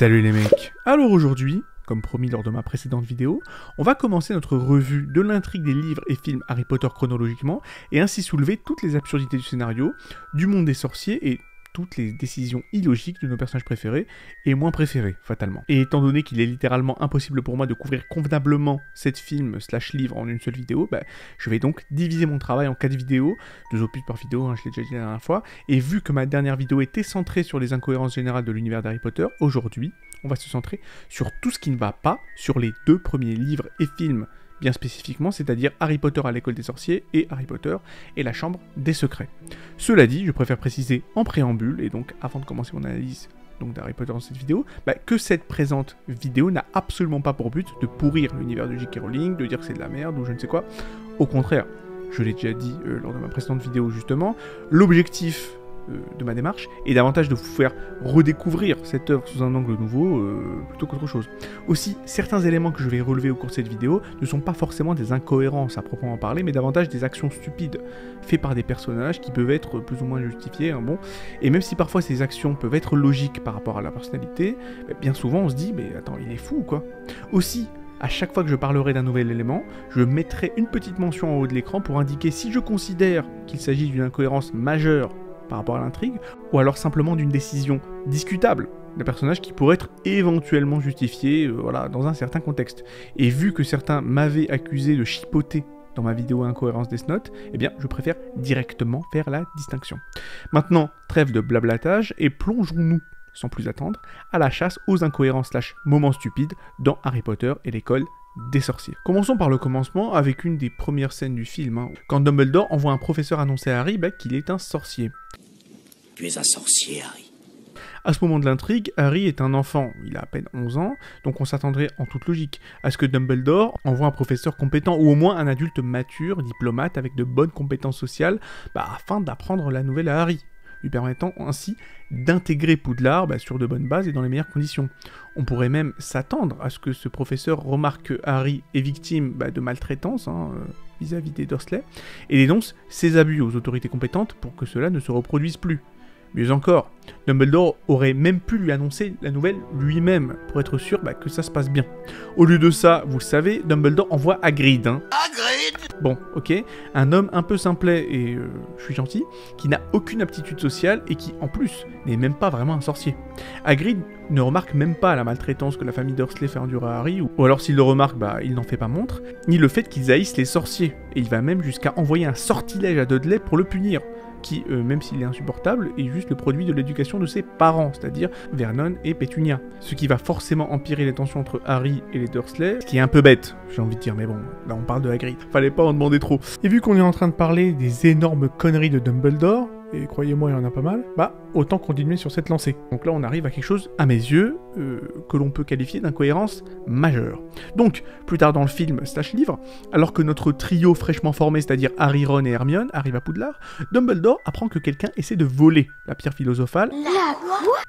Salut les mecs. Alors aujourd'hui, comme promis lors de ma précédente vidéo, on va commencer notre revue de l'intrigue des livres et films Harry Potter chronologiquement, et ainsi soulever toutes les absurdités du scénario, du monde des sorciers et toutes les décisions illogiques de nos personnages préférés et moins préférés, fatalement. Et étant donné qu'il est littéralement impossible pour moi de couvrir convenablement cette film / livre en une seule vidéo, je vais donc diviser mon travail en 4 vidéos, 2 opus par vidéo, je l'ai déjà dit la dernière fois, et vu que ma dernière vidéo était centrée sur les incohérences générales de l'univers d'Harry Potter, aujourd'hui, on va se centrer sur tout ce qui ne va pas sur les 2 premiers livres et films, bien spécifiquement, c'est-à-dire Harry Potter à l'école des sorciers et Harry Potter et la chambre des secrets. Cela dit, je préfère préciser en préambule, et donc avant de commencer mon analyse d'Harry Potter dans cette vidéo, que cette présente vidéo n'a absolument pas pour but de pourrir l'univers de J.K. Rowling, de dire que c'est de la merde ou je ne sais quoi. Au contraire, je l'ai déjà dit lors de ma précédente vidéo justement, l'objectif de ma démarche est davantage de vous faire redécouvrir cette œuvre sous un angle nouveau plutôt qu'autre chose. Aussi, certains éléments que je vais relever au cours de cette vidéo ne sont pas forcément des incohérences à proprement parler, mais davantage des actions stupides faites par des personnages qui peuvent être plus ou moins justifiées, et même si parfois ces actions peuvent être logiques par rapport à la personnalité, bien souvent on se dit mais attends, il est fou ou quoi. Aussi, à chaque fois que je parlerai d'un nouvel élément, je mettrai une petite mention en haut de l'écran pour indiquer si je considère qu'il s'agit d'une incohérence majeure par rapport à l'intrigue, ou alors simplement d'une décision discutable d'un personnage qui pourrait être éventuellement justifié dans un certain contexte. Et vu que certains m'avaient accusé de chipoter dans ma vidéo Incohérence Death Note, je préfère directement faire la distinction. Maintenant, trêve de blablatage, et plongeons-nous, sans plus attendre, à la chasse aux incohérences / moments stupides dans Harry Potter et l'école des sorciers. Commençons par le commencement avec une des premières scènes du film, quand Dumbledore envoie un professeur annoncer à Harry qu'il est un sorcier. Tu es un sorcier, Harry. À ce moment de l'intrigue, Harry est un enfant, il a à peine 11 ans, donc on s'attendrait en toute logique à ce que Dumbledore envoie un professeur compétent ou au moins un adulte mature, diplomate, avec de bonnes compétences sociales, afin d'apprendre la nouvelle à Harry, lui permettant ainsi d'intégrer Poudlard sur de bonnes bases et dans les meilleures conditions. On pourrait même s'attendre à ce que ce professeur remarque que Harry est victime de maltraitance vis-à-vis des Dursley, et dénonce ses abus aux autorités compétentes pour que cela ne se reproduise plus. Mieux encore, Dumbledore aurait même pu lui annoncer la nouvelle lui-même, pour être sûr que ça se passe bien. Au lieu de ça, vous le savez, Dumbledore envoie Hagrid. Hagrid! Bon, ok, un homme un peu simplet, et je suis gentil, qui n'a aucune aptitude sociale, et qui, en plus, n'est même pas vraiment un sorcier. Hagrid ne remarque même pas la maltraitance que la famille Dursley fait endurer à Harry, ou alors s'il le remarque, il n'en fait pas montre, ni le fait qu'ils haïssent les sorciers, et il va même jusqu'à envoyer un sortilège à Dudley pour le punir, qui, même s'il est insupportable, est juste le produit de l'éducation de ses parents, c'est-à-dire Vernon et Pétunia. Ce qui va forcément empirer les tensions entre Harry et les Dursley, ce qui est un peu bête, j'ai envie de dire, mais bon, là on parle de Hagrid, fallait pas en demander trop. Et vu qu'on est en train de parler des énormes conneries de Dumbledore, et croyez-moi, il y en a pas mal, autant continuer sur cette lancée. Donc là, on arrive à quelque chose, à mes yeux, que l'on peut qualifier d'incohérence majeure. Donc, plus tard dans le film / livre, alors que notre trio fraîchement formé, c'est-à-dire Harry, Ron et Hermione, arrive à Poudlard, Dumbledore apprend que quelqu'un essaie de voler la pierre philosophale.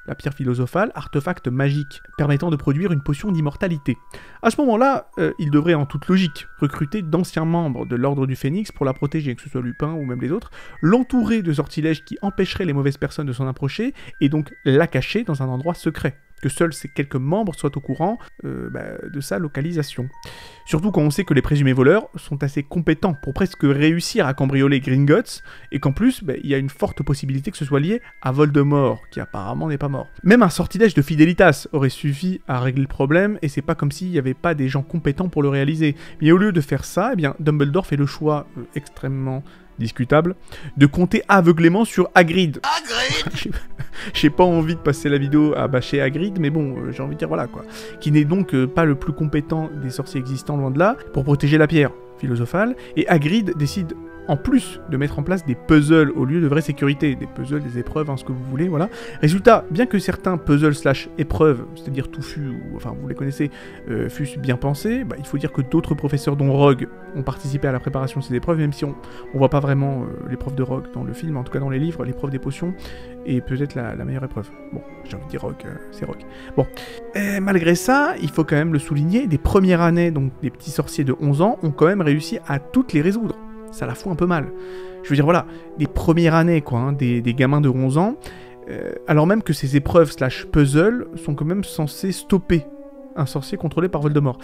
La pierre philosophale, artefact magique, permettant de produire une potion d'immortalité. À ce moment-là, il devrait en toute logique recruter d'anciens membres de l'Ordre du Phénix pour la protéger, que ce soit Lupin ou même les autres, l'entourer de sortilèges qui empêcheraient les mauvaises personnes de s'en approcher, et donc la cacher dans un endroit secret, que seuls ces quelques membres soient au courant de sa localisation. Surtout quand on sait que les présumés voleurs sont assez compétents pour presque réussir à cambrioler Gringotts, et qu'en plus, il y a une forte possibilité que ce soit lié à Voldemort, qui apparemment n'est pas mort. Même un sortilège de Fidelitas aurait suffi à régler le problème, et c'est pas comme s'il n'y avait pas des gens compétents pour le réaliser. Mais au lieu de faire ça, Dumbledore fait le choix extrêmement discutable, de compter aveuglément sur Hagrid. Hagrid! J'ai pas envie de passer la vidéo à bâcher Hagrid, mais bon, j'ai envie de dire voilà quoi. Qui n'est donc pas le plus compétent des sorciers existants, loin de là, pour protéger la pierre philosophale, et Hagrid décide en plus de mettre en place des puzzles au lieu de vraie sécurité, des puzzles, des épreuves, ce que vous voulez, voilà. Résultat, bien que certains puzzles / épreuves, c'est-à-dire touffus, ou enfin vous les connaissez, fussent bien pensés, il faut dire que d'autres professeurs dont Rogue ont participé à la préparation de ces épreuves, même si on voit pas vraiment l'épreuve de Rogue dans le film, en tout cas dans les livres, l'épreuve des potions est peut-être la meilleure épreuve. Bon, j'ai envie de dire Rogue, c'est Rogue. Bon, malgré ça, il faut quand même le souligner, des premières années, donc des petits sorciers de 11 ans, ont quand même réussi à toutes les résoudre. Ça la fout un peu mal. Je veux dire, voilà, des premières années, des gamins de 11 ans, Alors même que ces épreuves / puzzles sont quand même censées stopper un sorcier contrôlé par Voldemort.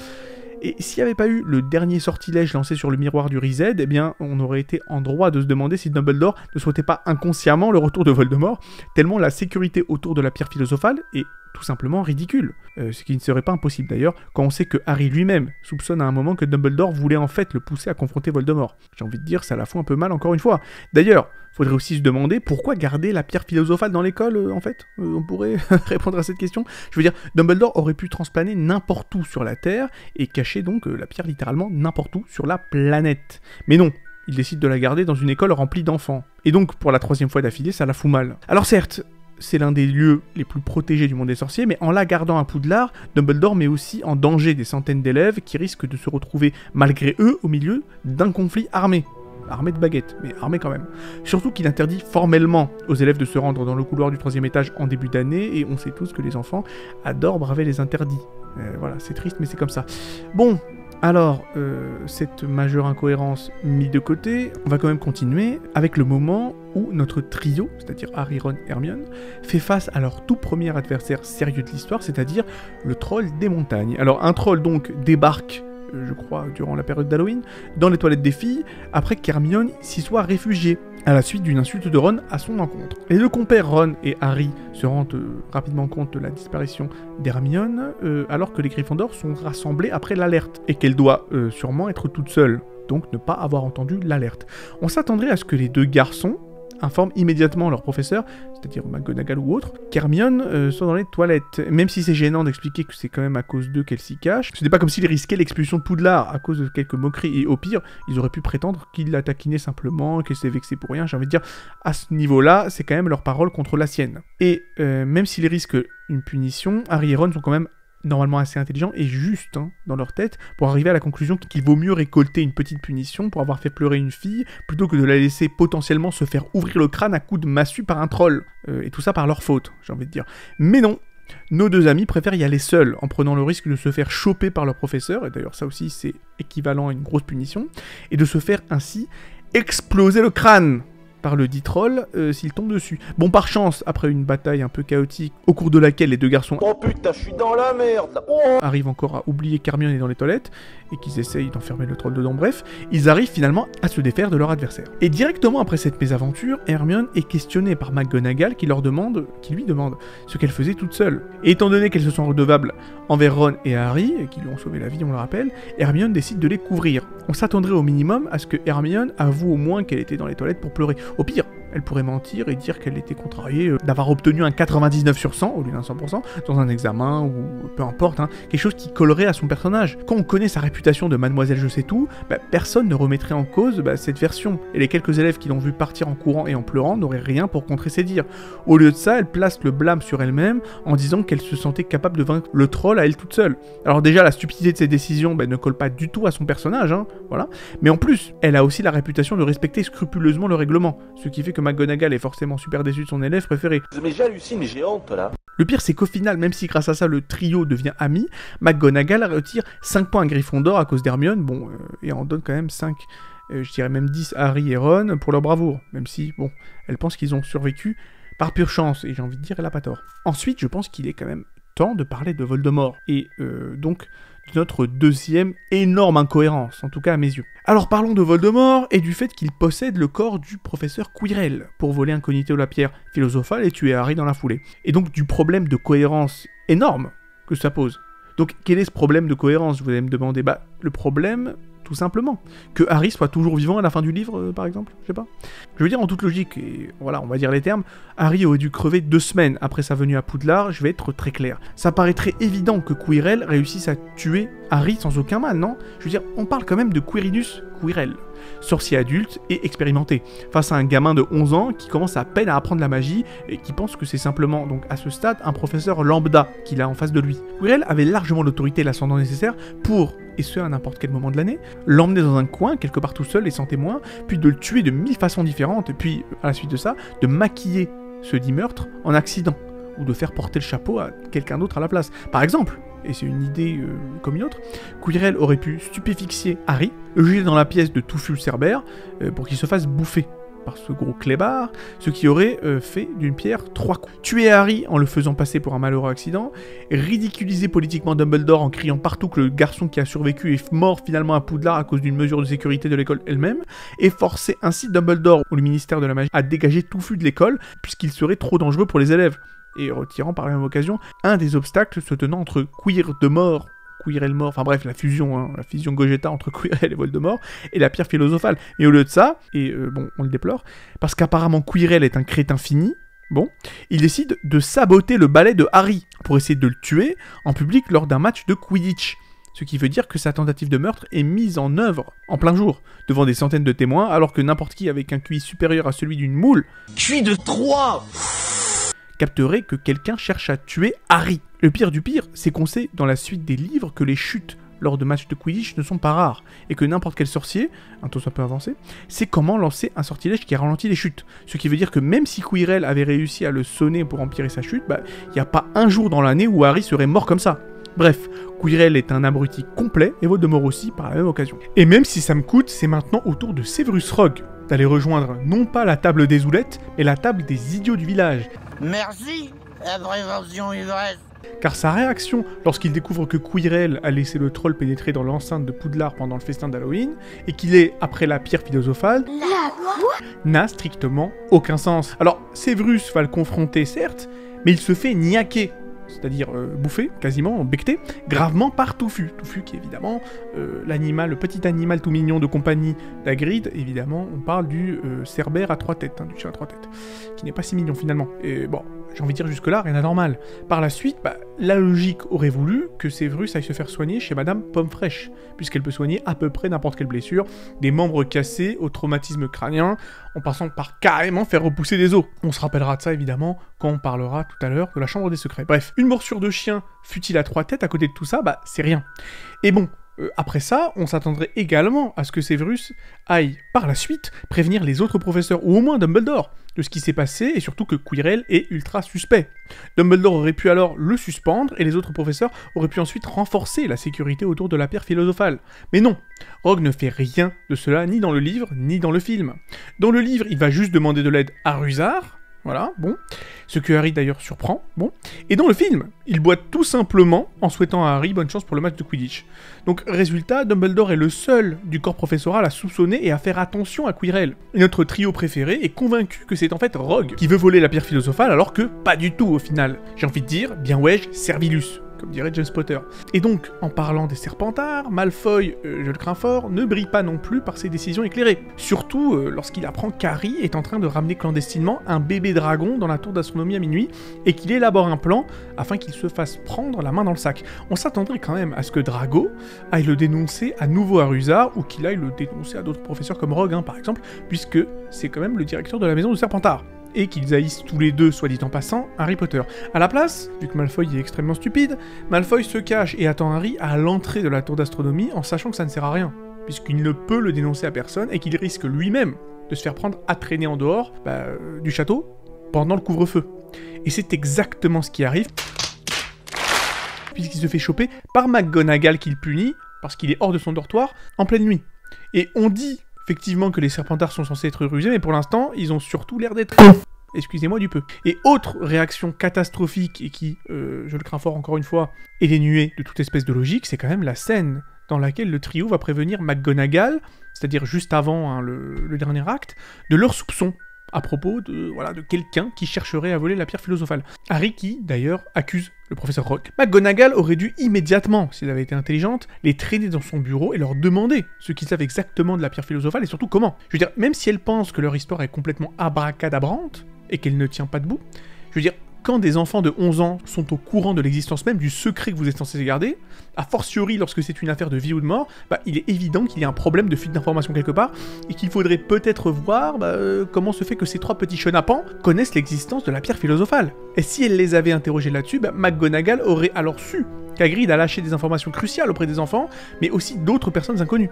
Et s'il n'y avait pas eu le dernier sortilège lancé sur le miroir du Riséd, eh bien, on aurait été en droit de se demander si Dumbledore ne souhaitait pas inconsciemment le retour de Voldemort, tellement la sécurité autour de la pierre philosophale est tout simplement ridicule. Ce qui ne serait pas impossible d'ailleurs, quand on sait que Harry lui-même soupçonne à un moment que Dumbledore voulait en fait le pousser à confronter Voldemort. J'ai envie de dire, ça la fout un peu mal encore une fois. D'ailleurs, faudrait aussi se demander pourquoi garder la pierre philosophale dans l'école, en fait. On pourrait répondre à cette question. Je veux dire, Dumbledore aurait pu transplaner n'importe où sur la Terre et cacher donc la pierre littéralement n'importe où sur la planète. Mais non, il décide de la garder dans une école remplie d'enfants. Et donc, pour la 3e fois d'affilée, ça la fout mal. Alors certes, c'est l'un des lieux les plus protégés du monde des sorciers, mais en la gardant à Poudlard, Dumbledore met aussi en danger des centaines d'élèves qui risquent de se retrouver, malgré eux, au milieu d'un conflit armé. Armé de baguettes, mais armé quand même. Surtout qu'il interdit formellement aux élèves de se rendre dans le couloir du 3e étage en début d'année, et on sait tous que les enfants adorent braver les interdits. Voilà, c'est triste, mais c'est comme ça. Bon, alors, cette majeure incohérence mise de côté, on va quand même continuer avec le moment où notre trio, c'est-à-dire Harry, Ron, Hermione, fait face à leur tout premier adversaire sérieux de l'histoire, c'est-à-dire le troll des montagnes. Alors, un troll donc débarque, je crois, durant la période d'Halloween, dans les toilettes des filles, après qu'Hermione s'y soit réfugiée, à la suite d'une insulte de Ron à son encontre. Les deux compères Ron et Harry se rendent rapidement compte de la disparition d'Hermione, alors que les Gryffondors sont rassemblés après l'alerte, et qu'elle doit sûrement être toute seule, donc ne pas avoir entendu l'alerte. On s'attendrait à ce que les deux garçons informent immédiatement leur professeur, c'est-à-dire McGonagall ou autre, qu'Hermione soit dans les toilettes. Même si c'est gênant d'expliquer que c'est quand même à cause d'eux qu'elle s'y cache, ce n'est pas comme s'ils risquaient l'expulsion de Poudlard à cause de quelques moqueries, et au pire, ils auraient pu prétendre qu'il la taquinait simplement, qu'elle s'est vexée pour rien. J'ai envie de dire, à ce niveau-là, c'est quand même leur parole contre la sienne. Et même s'ils risquent une punition, Harry et Ron sont quand même normalement assez intelligents et justes dans leur tête pour arriver à la conclusion qu'il vaut mieux récolter une petite punition pour avoir fait pleurer une fille plutôt que de la laisser potentiellement se faire ouvrir le crâne à coups de massue par un troll. Et tout ça par leur faute, j'ai envie de dire. Mais non, nos deux amis préfèrent y aller seuls en prenant le risque de se faire choper par leur professeur, et d'ailleurs ça aussi c'est équivalent à une grosse punition, et de se faire ainsi exploser le crâne par le dit troll s'il tombe dessus. Bon, par chance, après une bataille un peu chaotique, au cours de laquelle les deux garçons Oh putain, je suis dans la merde là. Oh arrivent encore à oublier qu'Hermione est dans les toilettes, et qu'ils essayent d'enfermer le troll dedans, bref, ils arrivent finalement à se défaire de leur adversaire. Et directement après cette mésaventure, Hermione est questionnée par McGonagall qui lui demande ce qu'elle faisait toute seule. Et étant donné qu'elles se sont redevables envers Ron et Harry, qui lui ont sauvé la vie, on le rappelle, Hermione décide de les couvrir. On s'attendrait au minimum à ce que Hermione avoue au moins qu'elle était dans les toilettes pour pleurer. Au pire, elle pourrait mentir et dire qu'elle était contrariée d'avoir obtenu un 99 sur 100 au lieu d'un 100% dans un examen ou peu importe, quelque chose qui collerait à son personnage. Quand on connaît sa réputation de mademoiselle je sais tout, personne ne remettrait en cause cette version, et les quelques élèves qui l'ont vu partir en courant et en pleurant n'auraient rien pour contrer ses dires. Au lieu de ça, elle place le blâme sur elle-même en disant qu'elle se sentait capable de vaincre le troll à elle toute seule. Alors déjà, la stupidité de ses décisions ne colle pas du tout à son personnage, voilà. Mais en plus, elle a aussi la réputation de respecter scrupuleusement le règlement, ce qui fait que McGonagall est forcément super déçue de son élève préféré. Mais j'hallucine, j'ai honte là. Le pire, c'est qu'au final, même si grâce à ça le trio devient ami, McGonagall retire 5 points à Gryffondor à cause d'Hermione, et en donne quand même 5, je dirais même 10 à Harry et Ron pour leur bravoure, même si, elle pense qu'ils ont survécu par pure chance, et j'ai envie de dire, elle a pas tort. Ensuite, je pense qu'il est quand même temps de parler de Voldemort, et donc de notre deuxième énorme incohérence, en tout cas à mes yeux. Alors parlons de Voldemort et du fait qu'il possède le corps du professeur Quirrell pour voler incognito la pierre philosophale et tuer Harry dans la foulée. Et donc du problème de cohérence énorme que ça pose. Donc quel est ce problème de cohérence, vous allez me demander? Le problème, tout simplement, que Harry soit toujours vivant à la fin du livre, par exemple, je sais pas. Je veux dire, en toute logique, et voilà, on va dire les termes, Harry aurait dû crever 2 semaines après sa venue à Poudlard, je vais être très clair. Ça paraîtrait évident que Quirrell réussisse à tuer Harry sans aucun mal, non? Je veux dire, on parle quand même de Quirinus Quirrell, sorcier adulte et expérimenté, face à un gamin de 11 ans qui commence à peine à apprendre la magie et qui pense que c'est simplement, donc à ce stade, un professeur lambda qu'il a en face de lui. Quirrell avait largement l'autorité et l'ascendant nécessaire pour, et ce à n'importe quel moment de l'année, l'emmener dans un coin, quelque part tout seul et sans témoin, puis de le tuer de 1000 façons différentes, et puis, à la suite de ça, de maquiller ce dit meurtre en accident, ou de faire porter le chapeau à quelqu'un d'autre à la place. Par exemple, et c'est une idée comme une autre, Quirrell aurait pu stupéfixier Harry, le jeter dans la pièce de Touffu Cerbère pour qu'il se fasse bouffer. par ce gros clébard, ce qui aurait fait d'une pierre 3 coups. Tuer Harry en le faisant passer pour un malheureux accident, ridiculiser politiquement Dumbledore en criant partout que le garçon qui a survécu est mort finalement à Poudlard à cause d'une mesure de sécurité de l'école elle-même, et forcer ainsi Dumbledore ou le ministère de la Magie à dégager Touffu de l'école puisqu'il serait trop dangereux pour les élèves, et retirant par la même occasion un des obstacles se tenant entre Quirrell mort, enfin bref, la fusion Gogeta entre Quirrell et Voldemort, et la pierre philosophale. Mais au lieu de ça, et bon, on le déplore, parce qu'apparemment Quirrell est un crétin fini, bon, il décide de saboter le ballet de Harry, pour essayer de le tuer en public lors d'un match de Quidditch. Ce qui veut dire que sa tentative de meurtre est mise en œuvre en plein jour, devant des centaines de témoins, alors que n'importe qui avec un QI supérieur à celui d'une moule, QI de 3 capterait que quelqu'un cherche à tuer Harry. Le pire du pire, c'est qu'on sait dans la suite des livres que les chutes lors de matchs de Quidditch ne sont pas rares, et que n'importe quel sorcier, un taux soit peu avancé, sait comment lancer un sortilège qui ralentit les chutes. Ce qui veut dire que même si Quirrell avait réussi à le sonner pour empirer sa chute, il n'y a pas un jour dans l'année où Harry serait mort comme ça. Bref, Quirrell est un abruti complet, et Voldemort aussi par la même occasion. Et même si ça me coûte, c'est maintenant au tour de Severus Rogue d'aller rejoindre non pas la table des oulettes, mais la table des idiots du village. Merci, la prévention ivresse. Car sa réaction lorsqu'il découvre que Quirrell a laissé le troll pénétrer dans l'enceinte de Poudlard pendant le festin d'Halloween, et qu'il est après la pierre philosophale, n'a strictement aucun sens. Alors, Severus va le confronter certes, mais il se fait niaquer, c'est-à-dire bouffé, quasiment, becté, gravement par Touffu. Touffu qui est évidemment l'animal, le petit animal tout mignon de compagnie d'Hagrid, évidemment, on parle du cerbère à 3 têtes, du chat à 3 têtes, qui n'est pas si mignon finalement. Et bon, j'ai envie de dire jusque-là, rien d'anormal. Par la suite, la logique aurait voulu que Severus aille se faire soigner chez Madame Pomme Fraîche, puisqu'elle peut soigner à peu près n'importe quelle blessure, des membres cassés au traumatisme crânien, en passant par carrément faire repousser des os. On se rappellera de ça évidemment quand on parlera tout à l'heure de la chambre des secrets. Bref, une morsure de chien, fût-il à 3 têtes, à côté de tout ça, c'est rien. Et bon, après ça, on s'attendrait également à ce que Severus aille, par la suite, prévenir les autres professeurs, ou au moins Dumbledore, de ce qui s'est passé, et surtout que Quirrell est ultra suspect. Dumbledore aurait pu alors le suspendre, et les autres professeurs auraient pu ensuite renforcer la sécurité autour de la pierre philosophale. Mais non, Rogue ne fait rien de cela, ni dans le livre, ni dans le film. Dans le livre, il va juste demander de l'aide à Rusard, voilà, bon. Ce que Harry d'ailleurs surprend, bon. Et dans le film, il boite tout simplement en souhaitant à Harry bonne chance pour le match de Quidditch. Donc résultat, Dumbledore est le seul du corps professoral à soupçonner et à faire attention à Quirrell. Et notre trio préféré est convaincu que c'est en fait Rogue qui veut voler la pierre philosophale alors que pas du tout au final. J'ai envie de dire, bien ouais, Servilus, comme dirait James Potter. Et donc, en parlant des Serpentards, Malfoy, je le crains fort, ne brille pas non plus par ses décisions éclairées. Surtout lorsqu'il apprend qu'Harry est en train de ramener clandestinement un bébé dragon dans la tour d'astronomie à minuit, et qu'il élabore un plan afin qu'il se fasse prendre la main dans le sac. On s'attendrait quand même à ce que Drago aille le dénoncer à nouveau à Rusard, ou qu'il aille le dénoncer à d'autres professeurs comme Rogue, par exemple, puisque c'est quand même le directeur de la maison de Serpentard. Et qu'ils haïssent tous les deux, soit dit en passant, Harry Potter. À la place, vu que Malfoy est extrêmement stupide, Malfoy se cache et attend Harry à l'entrée de la tour d'astronomie en sachant que ça ne sert à rien, puisqu'il ne peut le dénoncer à personne et qu'il risque lui-même de se faire prendre à traîner en dehors du château pendant le couvre-feu. Et c'est exactement ce qui arrive, puisqu'il se fait choper par McGonagall qu'il punit, parce qu'il est hors de son dortoir, en pleine nuit. Et on dit effectivement que les Serpentards sont censés être rusés, mais pour l'instant, ils ont surtout l'air d'être cons. Excusez-moi du peu. Et autre réaction catastrophique, et qui, je le crains fort encore une fois, est dénuée de toute espèce de logique, c'est quand même la scène dans laquelle le trio va prévenir McGonagall, c'est-à-dire juste avant le dernier acte, de leurs soupçons à propos de quelqu'un qui chercherait à voler la pierre philosophale. Harry qui, d'ailleurs, accuse le professeur Rogue. McGonagall aurait dû immédiatement, s'il avait été intelligente, les traîner dans son bureau et leur demander ce qu'ils savent exactement de la pierre philosophale et surtout comment. Je veux dire, même si elle pense que leur histoire est complètement abracadabrante et qu'elle ne tient pas debout, je veux dire, quand des enfants de 11 ans sont au courant de l'existence même du secret que vous êtes censé garder, a fortiori lorsque c'est une affaire de vie ou de mort, il est évident qu'il y a un problème de fuite d'informations quelque part, et qu'il faudrait peut-être voir comment se fait que ces 3 petits chenapans connaissent l'existence de la pierre philosophale. Et si elle les avait interrogés là-dessus, McGonagall aurait alors su qu'Hagrid a lâché des informations cruciales auprès des enfants, mais aussi d'autres personnes inconnues.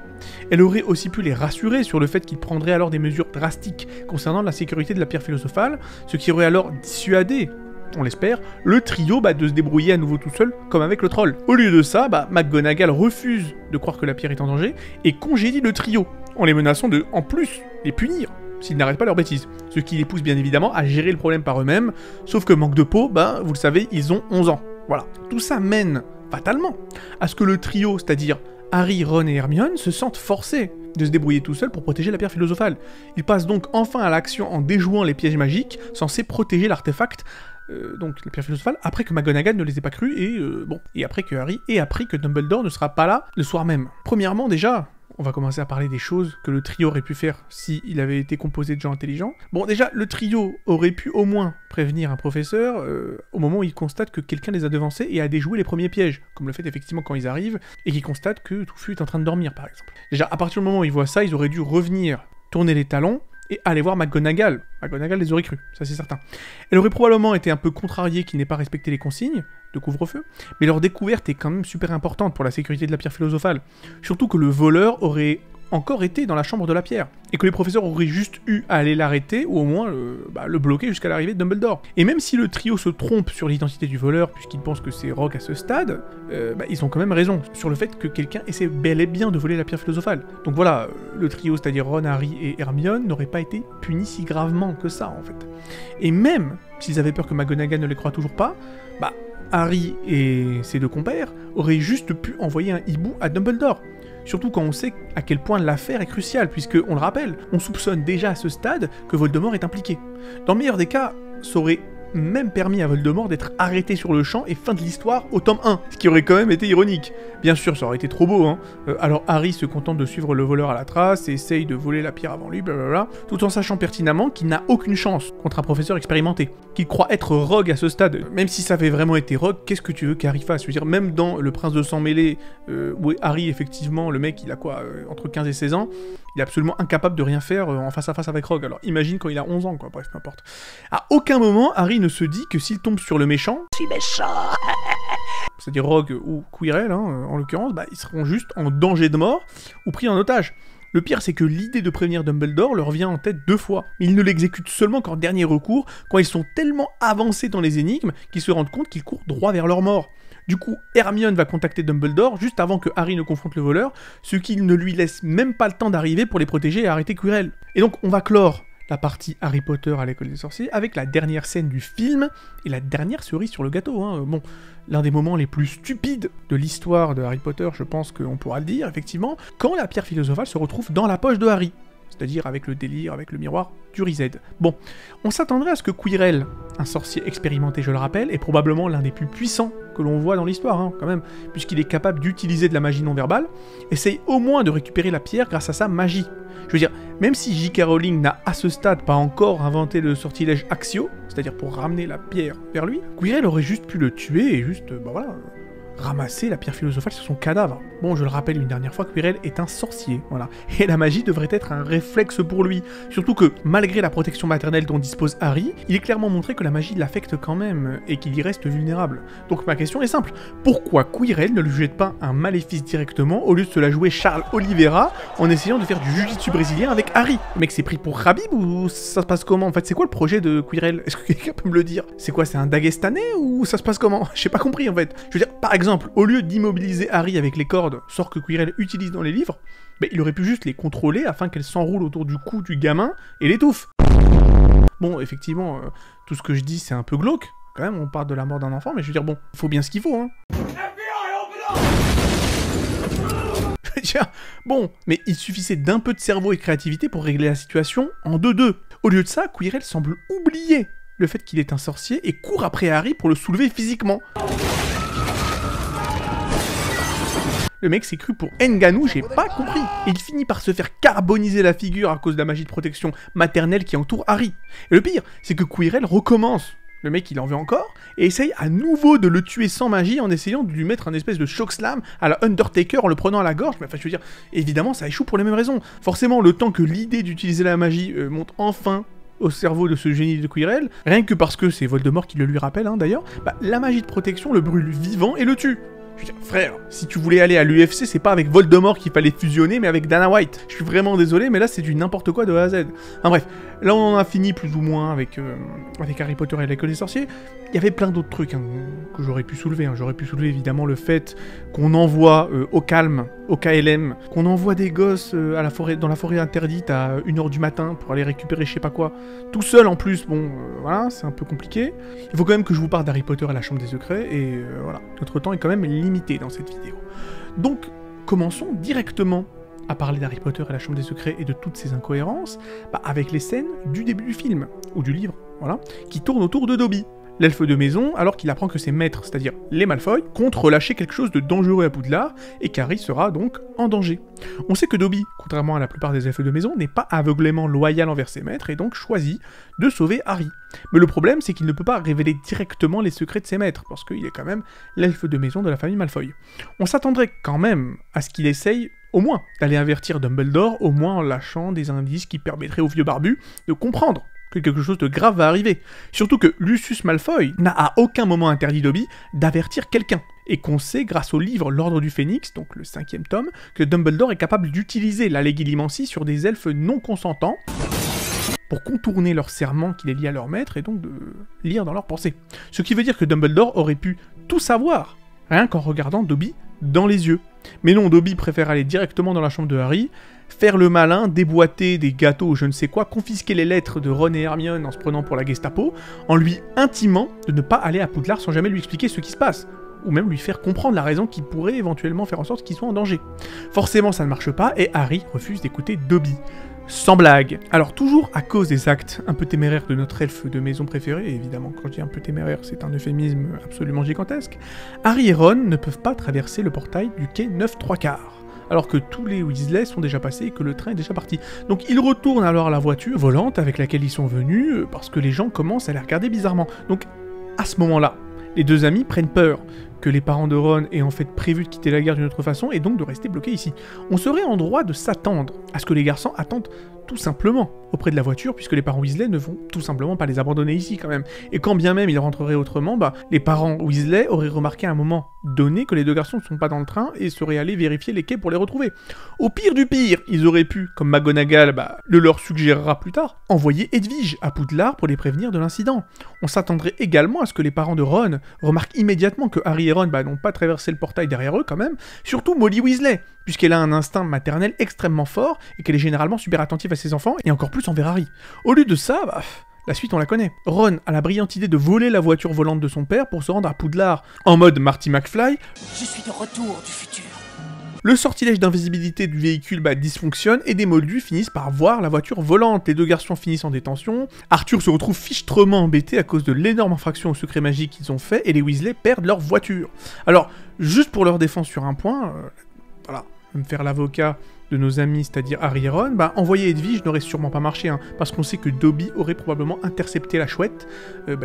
Elle aurait aussi pu les rassurer sur le fait qu'ils prendraient alors des mesures drastiques concernant la sécurité de la pierre philosophale, ce qui aurait alors dissuadé, on l'espère, le trio de se débrouiller à nouveau tout seul, comme avec le troll. Au lieu de ça, McGonagall refuse de croire que la pierre est en danger, et congédie le trio, en les menaçant de, en plus, les punir. s'ils n'arrêtent pas leurs bêtises. Ce qui les pousse bien évidemment à gérer le problème par eux-mêmes, sauf que manque de peau, bah vous le savez, ils ont 11 ans. Voilà. Tout ça mène, fatalement, à ce que le trio, c'est-à-dire Harry, Ron et Hermione, se sentent forcés de se débrouiller tout seuls pour protéger la pierre philosophale. Ils passent donc enfin à l'action en déjouant les pièges magiques censés protéger l'artefact, donc la pierre philosophale, après que McGonagall ne les ait pas crus et après que Harry ait appris que Dumbledore ne sera pas là le soir même. Premièrement déjà, on va commencer à parler des choses que le trio aurait pu faire s'il avait été composé de gens intelligents. Bon, déjà, le trio aurait pu au moins prévenir un professeur au moment où il constate que quelqu'un les a devancés et a déjoué les premiers pièges, comme le fait effectivement quand ils arrivent, et qu'ils constatent que Touffu est en train de dormir, par exemple. Déjà, à partir du moment où ils voient ça, ils auraient dû revenir, tourner les talons, et aller voir McGonagall. McGonagall les aurait crus, ça c'est certain. Elle aurait probablement été un peu contrariée qu'ils n'aient pas respecté les consignes de couvre-feu, mais leur découverte est quand même super importante pour la sécurité de la pierre philosophale. Surtout que le voleur aurait encore été dans la chambre de la pierre, et que les professeurs auraient juste eu à aller l'arrêter, ou au moins le bloquer jusqu'à l'arrivée de Dumbledore. Et même si le trio se trompe sur l'identité du voleur, puisqu'ils pensent que c'est Rogue à ce stade, ils ont quand même raison sur le fait que quelqu'un essaie bel et bien de voler la pierre philosophale. Donc voilà, le trio, c'est-à-dire Ron, Harry et Hermione, n'aurait pas été puni si gravement que ça, en fait. Et même s'ils avaient peur que McGonagall ne les croie toujours pas, Harry et ses deux compères auraient juste pu envoyer un hibou à Dumbledore. Surtout quand on sait à quel point l'affaire est cruciale, puisque, on le rappelle, on soupçonne déjà à ce stade que Voldemort est impliqué. Dans le meilleur des cas, ça aurait même permis à Voldemort d'être arrêté sur le champ et fin de l'histoire au tome 1, ce qui aurait quand même été ironique. Bien sûr, ça aurait été trop beau, hein. Alors Harry se contente de suivre le voleur à la trace et essaye de voler la pierre avant lui, blablabla, tout en sachant pertinemment qu'il n'a aucune chance contre un professeur expérimenté, qu'il croit être Rogue à ce stade. Même si ça avait vraiment été Rogue, qu'est-ce que tu veux qu'Harry fasse? Je veux dire, même dans Le Prince de Sang Mêlé, où Harry, effectivement, le mec, il a quoi, entre 15 et 16 ans, il est absolument incapable de rien faire en face à face avec Rogue. Alors imagine quand il a 11 ans, quoi, bref, peu importe. À aucun moment, Harry ne se dit que s'il tombe sur le méchant, c'est-à-dire Rogue ou Quirrell, en l'occurrence, ils seront juste en danger de mort ou pris en otage. Le pire, c'est que l'idée de prévenir Dumbledore leur vient en tête 2 fois. Mais ils ne l'exécutent seulement qu'en dernier recours, quand ils sont tellement avancés dans les énigmes qu'ils se rendent compte qu'ils courent droit vers leur mort. Du coup, Hermione va contacter Dumbledore juste avant que Harry ne confronte le voleur, ce qui ne lui laisse même pas le temps d'arriver pour les protéger et arrêter Quirrell. Et donc, on va clore la partie Harry Potter à l'école des sorciers avec la dernière scène du film et la dernière cerise sur le gâteau. Bon, l'un des moments les plus stupides de l'histoire de Harry Potter, je pense qu'on pourra le dire, effectivement, quand la pierre philosophale se retrouve dans la poche de Harry. C'est-à-dire avec le délire, avec le miroir du Riséd. Bon, on s'attendrait à ce que Quirrell, un sorcier expérimenté, je le rappelle, est probablement l'un des plus puissants que l'on voit dans l'histoire, quand même, puisqu'il est capable d'utiliser de la magie non verbale, essaye au moins de récupérer la pierre grâce à sa magie. Je veux dire, même si J.K. Rowling n'a à ce stade pas encore inventé le sortilège Accio, c'est-à-dire pour ramener la pierre vers lui, Quirrell aurait juste pu le tuer et juste, ramasser la pierre philosophale sur son cadavre. Bon, je le rappelle une dernière fois, Quirrell est un sorcier, voilà. Et la magie devrait être un réflexe pour lui. Surtout que, malgré la protection maternelle dont dispose Harry, il est clairement montré que la magie l'affecte quand même, et qu'il y reste vulnérable. Donc ma question est simple, pourquoi Quirrell ne lui jette pas un maléfice directement, au lieu de se la jouer Charles Oliveira, en essayant de faire du jiu-jitsu brésilien avec Harry? Le mec s'est pris pour Khabib, ou ça se passe comment? En fait, c'est quoi le projet de Quirrell? Est-ce que quelqu'un peut me le dire? C'est quoi, c'est un Dagestanais, ou ça se passe comment? J'ai pas compris, en fait. Je veux dire, par exemple, au lieu d'immobiliser Harry avec les cordes, sort que Quirrell utilise dans les livres, il aurait pu juste les contrôler afin qu'elles s'enroulent autour du cou du gamin et l'étouffent. Bon, effectivement, tout ce que je dis c'est un peu glauque, quand même on parle de la mort d'un enfant, mais je veux dire bon, il faut bien ce qu'il faut, hein. Bon, mais il suffisait d'un peu de cerveau et de créativité pour régler la situation en 2-2. Au lieu de ça, Quirrell semble oublier le fait qu'il est un sorcier et court après Harry pour le soulever physiquement. Le mec s'est cru pour Nganou, j'ai pas compris. Et il finit par se faire carboniser la figure à cause de la magie de protection maternelle qui entoure Harry. Et le pire, c'est que Quirrell recommence. Le mec, il en veut encore, et essaye à nouveau de le tuer sans magie en essayant de lui mettre un espèce de choc slam à la Undertaker en le prenant à la gorge. Mais enfin, je veux dire, évidemment, ça échoue pour les mêmes raisons. Forcément, le temps que l'idée d'utiliser la magie monte enfin au cerveau de ce génie de Quirrell, rien que parce que c'est Voldemort qui le lui rappelle, d'ailleurs, la magie de protection le brûle vivant et le tue. Je veux dire, frère, si tu voulais aller à l'UFC, c'est pas avec Voldemort qu'il fallait fusionner, mais avec Dana White. Je suis vraiment désolé, mais là, c'est du n'importe quoi de A à Z. Enfin bref, Là, on en a fini plus ou moins avec Harry Potter et l'école des sorciers. Il y avait plein d'autres trucs que j'aurais pu soulever. J'aurais pu soulever évidemment le fait qu'on envoie au calme, au KLM, qu'on envoie des gosses dans la forêt interdite à 1h du matin pour aller récupérer je sais pas quoi. Tout seul en plus, bon, voilà, c'est un peu compliqué. Il faut quand même que je vous parle d'Harry Potter et la Chambre des Secrets, et voilà, notre temps est quand même limité dans cette vidéo. Donc, commençons directement à parler d'Harry Potter et la Chambre des Secrets et de toutes ces incohérences, avec les scènes du début du film, ou du livre, voilà, qui tournent autour de Dobby, l'elfe de maison, alors qu'il apprend que ses maîtres, c'est-à-dire les Malfoy, comptent relâcher quelque chose de dangereux à Poudlard, et qu'Harry sera donc en danger. On sait que Dobby, contrairement à la plupart des elfes de maison, n'est pas aveuglément loyal envers ses maîtres, et donc choisit de sauver Harry. Mais le problème, c'est qu'il ne peut pas révéler directement les secrets de ses maîtres, parce qu'il est quand même l'elfe de maison de la famille Malfoy. On s'attendrait quand même à ce qu'il essaye au moins d'aller avertir Dumbledore, au moins en lâchant des indices qui permettraient au vieux barbu de comprendre que quelque chose de grave va arriver. Surtout que Lucius Malfoy n'a à aucun moment interdit Dobby d'avertir quelqu'un, et qu'on sait grâce au livre L'Ordre du Phénix, donc le 5e tome, que Dumbledore est capable d'utiliser la Légilimancie sur des elfes non consentants pour contourner leur serment qui les lie à leur maître et donc de lire dans leurs pensées. Ce qui veut dire que Dumbledore aurait pu tout savoir, rien qu'en regardant Dobby dans les yeux. Mais non, Dobby préfère aller directement dans la chambre de Harry, faire le malin, déboîter des gâteaux ou je ne sais quoi, confisquer les lettres de Ron et Hermione en se prenant pour la Gestapo, en lui intimant de ne pas aller à Poudlard sans jamais lui expliquer ce qui se passe, ou même lui faire comprendre la raison qui pourrait éventuellement faire en sorte qu'il soit en danger. Forcément ça ne marche pas, et Harry refuse d'écouter Dobby. Sans blague. Alors toujours à cause des actes un peu téméraires de notre elfe de maison préféré, et évidemment quand je dis un peu téméraire c'est un euphémisme absolument gigantesque, Harry et Ron ne peuvent pas traverser le portail du quai 9/3, alors que tous les Weasley sont déjà passés et que le train est déjà parti. Donc ils retournent alors à la voiture volante avec laquelle ils sont venus, parce que les gens commencent à les regarder bizarrement. Donc à ce moment-là, les deux amis prennent peur que les parents de Ron aient en fait prévu de quitter la gare d'une autre façon et donc de rester bloqués ici. On serait en droit de s'attendre à ce que les garçons attendent tout simplement auprès de la voiture, puisque les parents Weasley ne vont tout simplement pas les abandonner ici quand même. Et quand bien même ils rentreraient autrement, les parents Weasley auraient remarqué à un moment donné que les deux garçons ne sont pas dans le train et seraient allés vérifier les quais pour les retrouver. Au pire du pire, ils auraient pu, comme McGonagall le leur suggérera plus tard, envoyer Edwige à Poudlard pour les prévenir de l'incident. On s'attendrait également à ce que les parents de Ron remarquent immédiatement que Harry et Ron n'ont pas traversé le portail derrière eux quand même, surtout Molly Weasley, puisqu'elle a un instinct maternel extrêmement fort et qu'elle est généralement super attentive à ses enfants, et encore plus envers Harry. Au lieu de ça, la suite on la connaît. Ron a la brillante idée de voler la voiture volante de son père pour se rendre à Poudlard en mode Marty McFly. Je suis de retour du futur. Le sortilège d'invisibilité du véhicule dysfonctionne et des moldus finissent par voir la voiture volante. Les deux garçons finissent en détention. Arthur se retrouve fichtrement embêté à cause de l'énorme infraction au secret magique qu'ils ont fait et les Weasley perdent leur voiture. Alors, juste pour leur défense sur un point, voilà, me faire l'avocat de nos amis, c'est-à-dire Harry et Ron, envoyer Edwige n'aurait sûrement pas marché, parce qu'on sait que Dobby aurait probablement intercepté la chouette,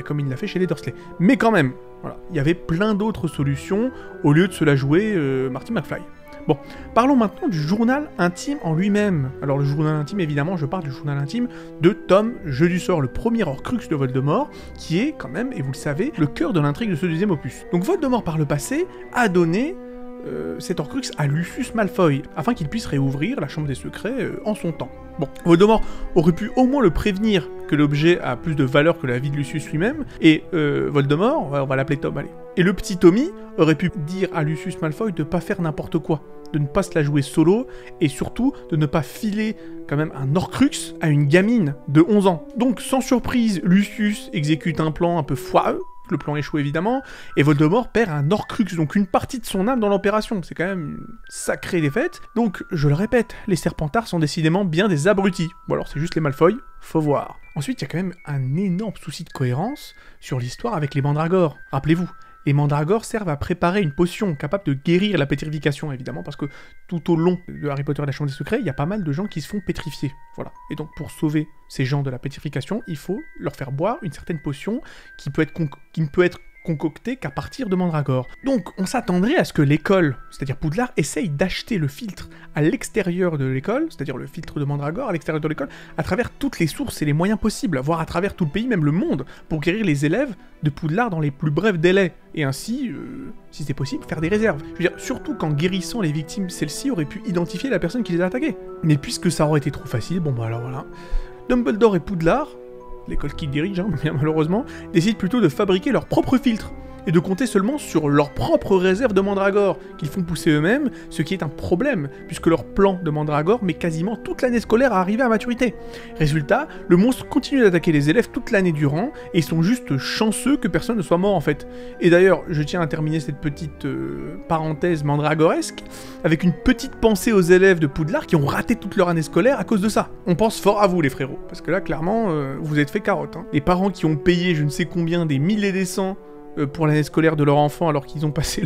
comme il l'a fait chez les Dursley. Mais quand même, voilà, il y avait plein d'autres solutions au lieu de se la jouer Marty McFly. Bon, parlons maintenant du journal intime en lui-même. Alors le journal intime, évidemment, je parle du journal intime de Tom Jeu du sort, le premier Horcrux de Voldemort, qui est quand même, et vous le savez, le cœur de l'intrigue de ce deuxième opus. Donc Voldemort, par le passé, a donné cet Horcrux à Lucius Malfoy, afin qu'il puisse réouvrir la Chambre des Secrets en son temps. Bon, Voldemort aurait pu au moins le prévenir que l'objet a plus de valeur que la vie de Lucius lui-même, et Voldemort, on va l'appeler Tom, allez. Et le petit Tommy aurait pu dire à Lucius Malfoy de pas faire n'importe quoi, de ne pas se la jouer solo, et surtout de ne pas filer quand même un Horcrux à une gamine de 11 ans. Donc sans surprise, Lucius exécute un plan un peu foireux, le plan échoue évidemment, et Voldemort perd un Horcrux, donc une partie de son âme dans l'opération. C'est quand même une sacrée défaite. Donc, je le répète, les Serpentards sont décidément bien des abrutis. Ou alors c'est juste les Malfoy, faut voir. Ensuite, il y a quand même un énorme souci de cohérence sur l'histoire avec les Mandragores. Rappelez-vous, les Mandragores servent à préparer une potion capable de guérir la pétrification, évidemment, parce que tout au long de Harry Potter et la Chambre des Secrets, il y a pas mal de gens qui se font pétrifier. Voilà. Et donc, pour sauver ces gens de la pétrification, il faut leur faire boire une certaine potion qui ne peut être concoctée qu'à partir de Mandragore. Donc, on s'attendrait à ce que l'école, c'est-à-dire Poudlard, essaye d'acheter le filtre à l'extérieur de l'école, c'est-à-dire le filtre de Mandragore à l'extérieur de l'école, à travers toutes les sources et les moyens possibles, voire à travers tout le pays, même le monde, pour guérir les élèves de Poudlard dans les plus brefs délais, et ainsi, si c'est possible, faire des réserves. Je veux dire, surtout qu'en guérissant les victimes, celles-ci auraient pu identifier la personne qui les a attaquées. Mais puisque ça aurait été trop facile, alors voilà. Dumbledore et Poudlard, l'école qui dirige, hein, bien malheureusement, décident plutôt de fabriquer leur propre filtre et de compter seulement sur leur propre réserve de mandragore, qu'ils font pousser eux-mêmes, ce qui est un problème, puisque leur plan de mandragore met quasiment toute l'année scolaire à arriver à maturité. Résultat, le monstre continue d'attaquer les élèves toute l'année durant, et ils sont juste chanceux que personne ne soit mort en fait. Et d'ailleurs, je tiens à terminer cette petite parenthèse mandragoresque, avec une petite pensée aux élèves de Poudlard qui ont raté toute leur année scolaire à cause de ça. On pense fort à vous les frérots, parce que là, clairement, vous êtes fait carotte. Hein. Les parents qui ont payé je ne sais combien, des milliers des cents, pour l'année scolaire de leur enfant alors qu'ils ont passé,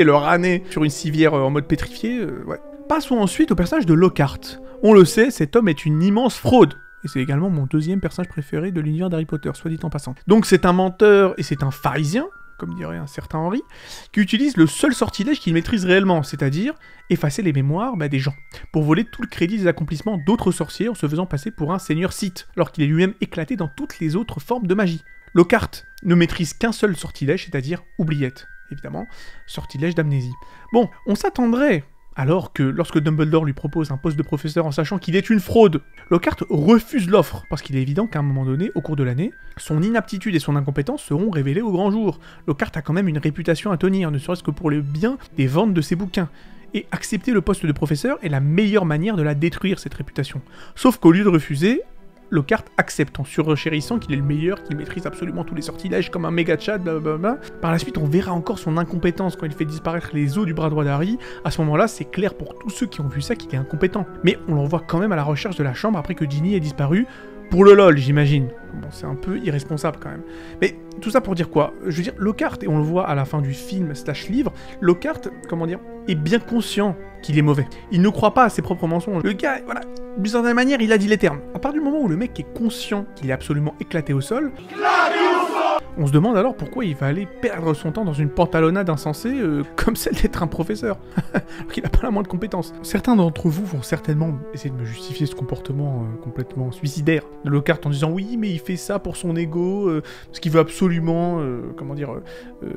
leur année sur une civière en mode pétrifié, ouais. Passons ensuite au personnage de Lockhart. On le sait, cet homme est une immense fraude. Et c'est également mon deuxième personnage préféré de l'univers d'Harry Potter, soit dit en passant. Donc c'est un menteur et c'est un pharisien, comme dirait un certain Henry, qui utilise le seul sortilège qu'il maîtrise réellement, c'est-à-dire effacer les mémoires des gens, pour voler tout le crédit des accomplissements d'autres sorciers en se faisant passer pour un seigneur Sith, alors qu'il est lui-même éclaté dans toutes les autres formes de magie. Lockhart ne maîtrise qu'un seul sortilège, c'est-à-dire oubliette, évidemment, sortilège d'amnésie. Bon, on s'attendrait, alors que lorsque Dumbledore lui propose un poste de professeur en sachant qu'il est une fraude, Lockhart refuse l'offre, parce qu'il est évident qu'à un moment donné, au cours de l'année, son inaptitude et son incompétence seront révélées au grand jour. Lockhart a quand même une réputation à tenir, ne serait-ce que pour le bien des ventes de ses bouquins. Et accepter le poste de professeur est la meilleure manière de la détruire, cette réputation. Sauf qu'au lieu de refuser, Lockhart accepte en surchérissant qu'il est le meilleur, qu'il maîtrise absolument tous les sortilèges comme un méga chat, blablabla. Par la suite, on verra encore son incompétence quand il fait disparaître les os du bras droit d'Harry. À ce moment-là, c'est clair pour tous ceux qui ont vu ça qu'il est incompétent. Mais on l'envoie quand même à la recherche de la chambre après que Ginny ait disparu. Pour le lol, j'imagine. Bon, c'est un peu irresponsable quand même. Mais tout ça pour dire quoi? Je veux dire, Lockhart, et on le voit à la fin du film / livre, Lockhart, comment dire, est bien conscient qu'il est mauvais. Il ne croit pas à ses propres mensonges. Le gars, voilà, d'une certaine manière, il a dit les termes. À part du moment où le mec est conscient qu'il est absolument éclaté au sol, on se demande alors pourquoi il va aller perdre son temps dans une pantalonnade insensée comme celle d'être un professeur, alors qu'il n'a pas la moindre compétence. Certains d'entre vous vont certainement essayer de me justifier ce comportement complètement suicidaire de Lockhart en disant oui mais il fait ça pour son ego, parce qu'il veut absolument,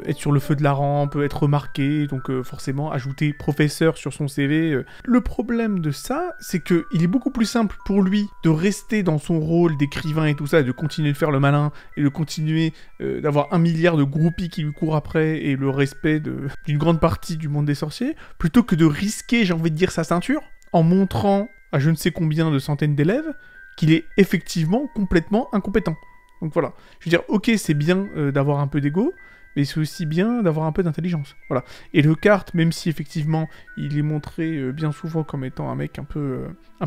être sur le feu de la rampe, être remarqué, donc forcément ajouter professeur sur son CV. Le problème de ça, c'est que il est beaucoup plus simple pour lui de rester dans son rôle d'écrivain et tout ça, et de continuer de faire le malin, et de continuer d'avoir 1 milliard de groupies qui lui courent après, et le respect d'une grande partie du monde des sorciers, plutôt que de risquer, j'ai envie de dire, sa ceinture, en montrant à je ne sais combien de centaines d'élèves qu'il est effectivement complètement incompétent. Donc voilà, je veux dire, ok, c'est bien d'avoir un peu d'ego, mais c'est aussi bien d'avoir un peu d'intelligence. Voilà. Et Lockhart, même si effectivement il est montré bien souvent comme étant un mec un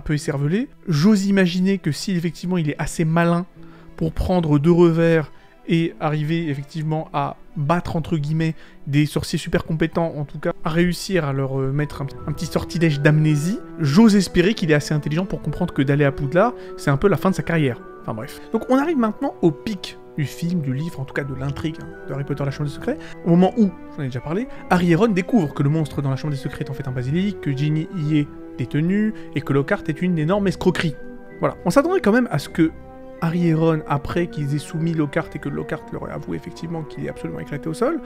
peu écervelé, j'ose imaginer que si effectivement il est assez malin pour prendre de revers et arriver effectivement à battre entre guillemets des sorciers super compétents, en tout cas à réussir à leur mettre un petit sortilège d'amnésie, j'ose espérer qu'il est assez intelligent pour comprendre que d'aller à Poudlard, c'est un peu la fin de sa carrière. Enfin bref. Donc on arrive maintenant au pic du film, du livre, en tout cas de l'intrigue de Harry Potter, la Chambre des Secrets, au moment où, j'en ai déjà parlé, Harry et Ron découvrent que le monstre dans la Chambre des Secrets est en fait un basilic, que Ginny y est détenue, et que Lockhart est une énorme escroquerie. Voilà. On s'attendrait quand même à ce que Harry et Ron, après qu'ils aient soumis Lockhart et que Lockhart leur ait avoué effectivement qu'il est absolument éclaté au sol,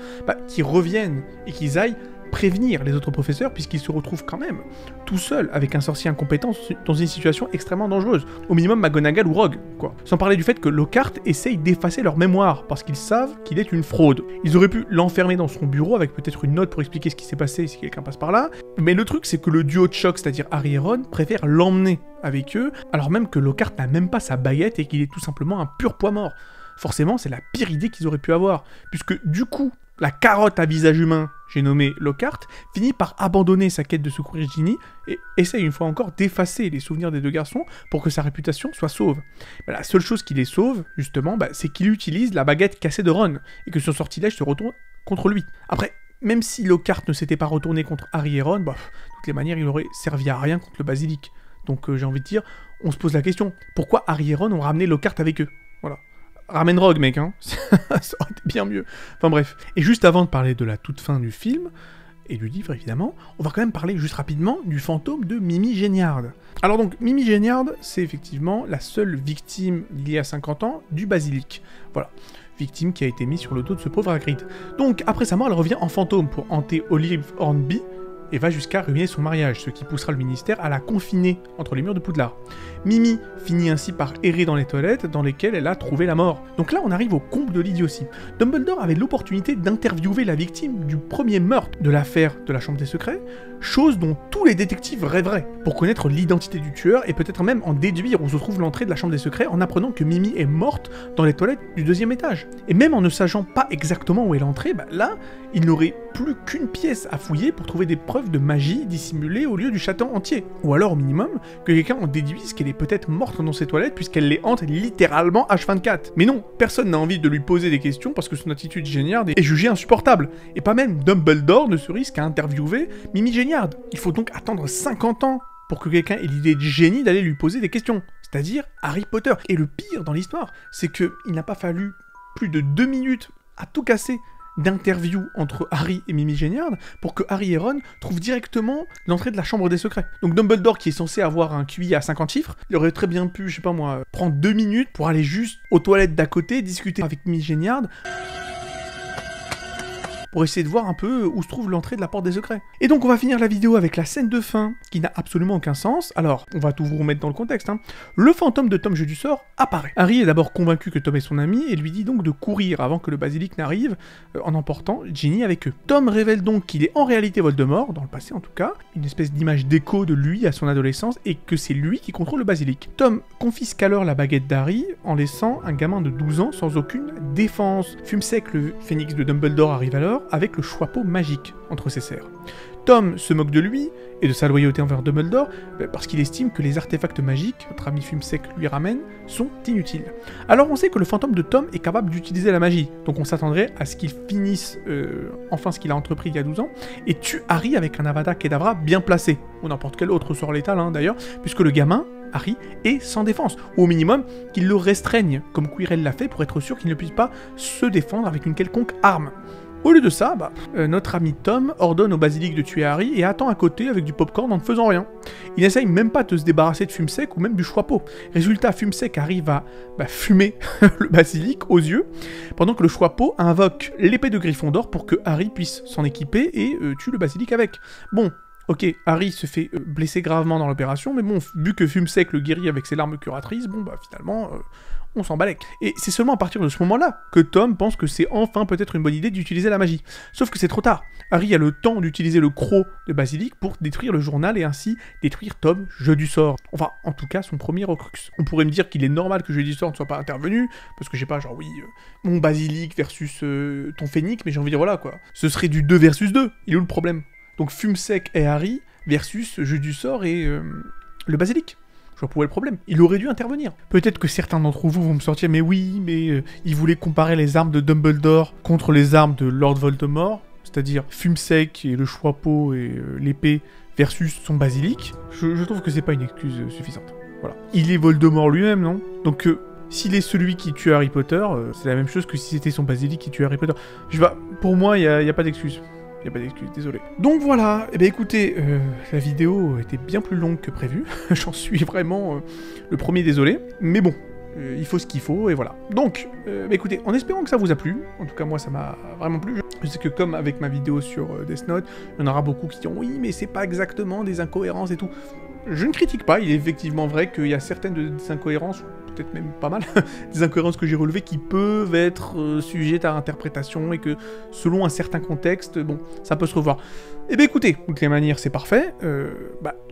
qu'ils reviennent et qu'ils aillent prévenir les autres professeurs, puisqu'ils se retrouvent quand même tout seuls avec un sorcier incompétent dans une situation extrêmement dangereuse. Au minimum McGonagall ou Rogue, quoi. Sans parler du fait que Lockhart essaye d'effacer leur mémoire, parce qu'ils savent qu'il est une fraude. Ils auraient pu l'enfermer dans son bureau avec peut-être une note pour expliquer ce qui s'est passé si quelqu'un passe par là, mais le truc c'est que le duo de choc, c'est-à-dire Harry et Ron, préfèrent l'emmener avec eux, alors même que Lockhart n'a même pas sa baguette et qu'il est tout simplement un pur poids mort. Forcément, c'est la pire idée qu'ils auraient pu avoir, puisque du coup, la carotte à visage humain, j'ai nommé Lockhart, finit par abandonner sa quête de secourir Ginny et essaye une fois encore d'effacer les souvenirs des deux garçons pour que sa réputation soit sauve. La seule chose qui les sauve, justement, c'est qu'il utilise la baguette cassée de Ron et que son sortilège se retourne contre lui. Après, même si Lockhart ne s'était pas retourné contre Harry et Ron, de toutes les manières, il aurait servi à rien contre le basilic. Donc j'ai envie de dire, on se pose la question, pourquoi Harry et Ron ont ramené Lockhart avec eux? Voilà. Ramène Rogue, mec, hein. Ça aurait été bien mieux. Enfin bref. Et juste avant de parler de la toute fin du film, et du livre évidemment, on va quand même parler juste rapidement du fantôme de Mimi Géniard. Alors donc, Mimi Géniard, c'est effectivement la seule victime, il y a 50 ans, du basilic. Voilà. Victime qui a été mise sur le dos de ce pauvre Hagrid. Donc, après sa mort, elle revient en fantôme pour hanter Olive Hornby, et va jusqu'à ruiner son mariage, ce qui poussera le ministère à la confiner entre les murs de Poudlard. Mimi finit ainsi par errer dans les toilettes dans lesquelles elle a trouvé la mort. Donc là on arrive au comble de l'idiotie. Dumbledore avait l'opportunité d'interviewer la victime du premier meurtre de l'affaire de la Chambre des Secrets, chose dont tous les détectives rêveraient, pour connaître l'identité du tueur et peut-être même en déduire où se trouve l'entrée de la Chambre des Secrets en apprenant que Mimi est morte dans les toilettes du 2e étage. Et même en ne sachant pas exactement où est l'entrée, là, il n'aurait plus qu'une pièce à fouiller pour trouver des preuves de magie dissimulées au lieu du château entier. Ou alors au minimum, que quelqu'un en déduise qu'elle est peut-être morte dans ses toilettes puisqu'elle les hante littéralement H24. Mais non, personne n'a envie de lui poser des questions parce que son attitude géniarde est jugée insupportable. Et pas même Dumbledore ne se risque à interviewer Mimi Géniarde. Il faut donc attendre 50 ans pour que quelqu'un ait l'idée de génie d'aller lui poser des questions. C'est-à-dire Harry Potter. Et le pire dans l'histoire, c'est qu'il n'a pas fallu plus de 2 minutes à tout casser d'interview entre Harry et Mimi Géniarde pour que Harry et Ron trouvent directement l'entrée de la Chambre des Secrets. Donc Dumbledore, qui est censé avoir un QI à 50 chiffres, il aurait très bien pu, je sais pas moi, prendre 2 minutes pour aller juste aux toilettes d'à côté, discuter avec Mimi Géniarde, pour essayer de voir un peu où se trouve l'entrée de la porte des secrets. Et donc on va finir la vidéo avec la scène de fin, qui n'a absolument aucun sens. Alors, on va tout vous remettre dans le contexte. Le fantôme de Tom Jeu du Sort apparaît. Harry est d'abord convaincu que Tom est son ami, et lui dit donc de courir avant que le basilic n'arrive, en emportant Ginny avec eux. Tom révèle donc qu'il est en réalité Voldemort, dans le passé en tout cas, une espèce d'image d'écho de lui à son adolescence, et que c'est lui qui contrôle le basilic. Tom confisque alors la baguette d'Harry, en laissant un gamin de 12 ans sans aucune défense. Fumsec, le phénix de Dumbledore, arrive alors, avec le choix-peau magique entre ses serres. Tom se moque de lui et de sa loyauté envers Dumbledore parce qu'il estime que les artefacts magiques que notre ami Fumsec lui ramène sont inutiles. Alors on sait que le fantôme de Tom est capable d'utiliser la magie, donc on s'attendrait à ce qu'il finisse enfin ce qu'il a entrepris il y a 12 ans et tue Harry avec un Avada Kedavra bien placé, ou n'importe quel autre sort létal d'ailleurs, puisque le gamin, Harry, est sans défense, ou au minimum qu'il le restreigne, comme Quirrell l'a fait pour être sûr qu'il ne puisse pas se défendre avec une quelconque arme. Au lieu de ça, notre ami Tom ordonne au basilic de tuer Harry et attend à côté avec du popcorn en ne faisant rien. Il n'essaye même pas de se débarrasser de Fumsec ou même du choix-peau. Résultat, Fumsec arrive à fumer le basilic aux yeux, pendant que le choix-peau invoque l'épée de Gryffondor pour que Harry puisse s'en équiper et tue le basilic avec. Bon, ok, Harry se fait blesser gravement dans l'opération, mais bon, vu que Fumsec le guérit avec ses larmes curatrices, finalement, on s'en balèque. Et c'est seulement à partir de ce moment-là que Tom pense que c'est enfin peut-être une bonne idée d'utiliser la magie. Sauf que c'est trop tard. Harry a le temps d'utiliser le croc de basilic pour détruire le journal et ainsi détruire Tom, Jeu du Sort. Enfin, en tout cas, son premier Horcrux. On pourrait me dire qu'il est normal que Jeu du Sort ne soit pas intervenu, parce que j'ai pas genre, mon basilic versus ton phénix, mais j'ai envie de dire, voilà quoi. Ce serait du 2 versus 2. Il est où le problème? Donc Fumsec et Harry versus Jeu du Sort et le basilic. Je vois pas où est le problème. Il aurait dû intervenir. Peut-être que certains d'entre vous vont me sortir, mais oui, mais il voulait comparer les armes de Dumbledore contre les armes de Lord Voldemort, c'est-à-dire Fumsec et le choix-peau et l'épée versus son basilic. Je trouve que c'est pas une excuse suffisante. Voilà. Il est Voldemort lui-même, non? Donc s'il est celui qui tue Harry Potter, c'est la même chose que si c'était son basilic qui tue Harry Potter. Pour moi, il y a pas d'excuse. Il n'y a pas d'excuse, désolé. Donc voilà, écoutez, la vidéo était bien plus longue que prévu. J'en suis vraiment le premier désolé. Mais bon, il faut ce qu'il faut, et voilà. Donc, écoutez, en espérant que ça vous a plu, en tout cas moi ça m'a vraiment plu. Je sais que comme avec ma vidéo sur Death Note, il y en aura beaucoup qui diront « Oui, mais c'est pas exactement des incohérences et tout ». Je ne critique pas, il est effectivement vrai qu'il y a certaines des incohérences, peut-être même pas mal, des incohérences que j'ai relevées qui peuvent être sujettes à interprétation et que selon un certain contexte, bon, ça peut se revoir. Eh bien écoutez, de toutes les manières c'est parfait,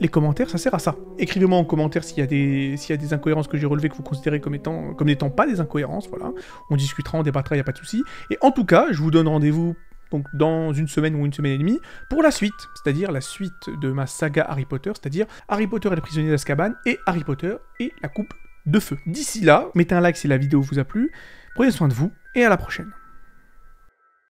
les commentaires ça sert à ça. Écrivez-moi en commentaire s'il y a des incohérences que j'ai relevées que vous considérez comme n'étant pas des incohérences, voilà. On discutera, on débattra, il n'y a pas de souci. Et en tout cas, je vous donne rendez-vous donc dans une semaine ou une semaine et demie, pour la suite, c'est-à-dire la suite de ma saga Harry Potter, c'est-à-dire Harry Potter et le prisonnier d'Azkaban et Harry Potter et la coupe de feu. D'ici là, mettez un like si la vidéo vous a plu, prenez soin de vous, et à la prochaine.